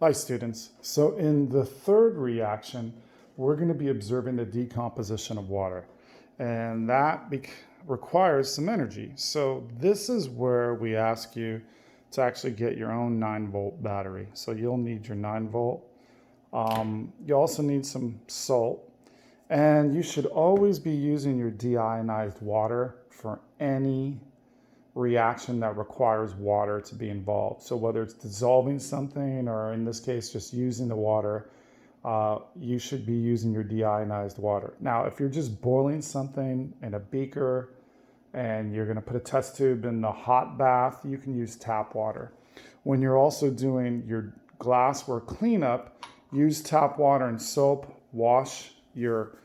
Hi students. So in the third reaction, we're going to be observing the decomposition of water. And that requires some energy. So this is where we ask you to actually get your own 9-volt battery. So you'll need your 9-volt. You also need some salt. And you should always be using your deionized water for any reaction that requires water to be involved. So whether it's dissolving something or in this case just using the water, you should be using your deionized water. Now if you're just boiling something in a beaker and you're going to put a test tube in the hot bath, you can use tap water. When you're also doing your glassware cleanup, use tap water and soap, wash your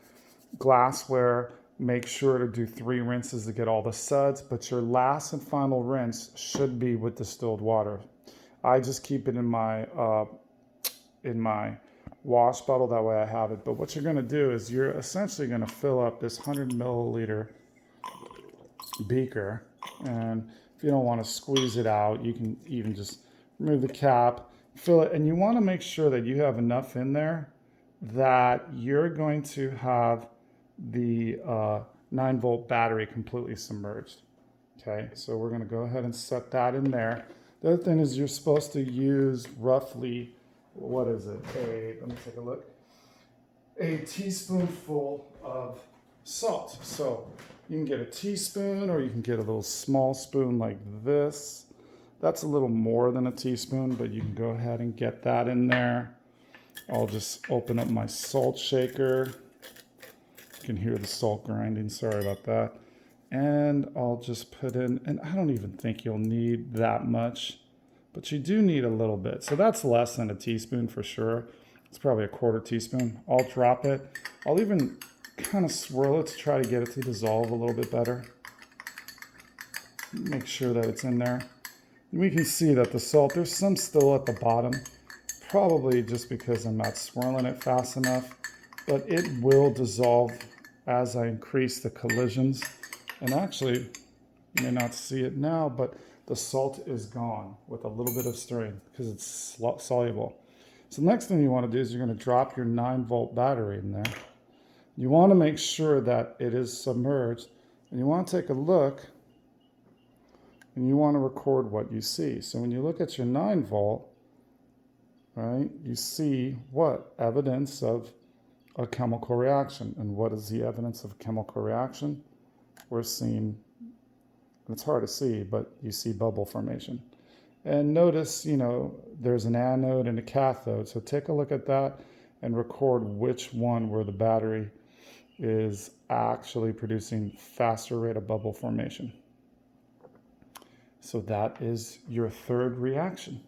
glassware. Make sure to do 3 rinses to get all the suds, but your last and final rinse should be with distilled water. I just keep it in my wash bottle, that way I have it. But what you're going to do is you're essentially going to fill up this 100 milliliter beaker, and if you don't want to squeeze it out, you can even just remove the cap, fill it, and you want to make sure that you have enough in there that you're going to have the 9-volt battery completely submerged. Okay, so we're going to go ahead and set that in there. The other thing is you're supposed to use roughly, what is it? Let me take a look. A teaspoonful of salt. So you can get a teaspoon or you can get a little small spoon like this. That's a little more than a teaspoon, but you can go ahead and get that in there. I'll just open up my salt shaker. You can hear the salt grinding, sorry about that. And I'll just put in, and I don't even think you'll need that much, but you do need a little bit. So that's less than a teaspoon for sure. It's probably a 1/4 teaspoon. I'll drop it. I'll even kind of swirl it to try to get it to dissolve a little bit better. Make sure that it's in there. We can see that the salt, there's some still at the bottom, probably just because I'm not swirling it fast enough, but it will dissolve as I increase the collisions. And actually, you may not see it now, but the salt is gone with a little bit of stirring because it's soluble. So the next thing you want to do is you're going to drop your 9-volt battery in there. You want to make sure that it is submerged, and you want to take a look, and you want to record what you see. So when you look at your 9-volt, right, you see what? Evidence of a chemical reaction. And what is the evidence of a chemical reaction? We're seeing, it's hard to see, but you see bubble formation. And notice, there's an anode and a cathode. So take a look at that and record which one where the battery is actually producing faster rate of bubble formation. So that is your third reaction.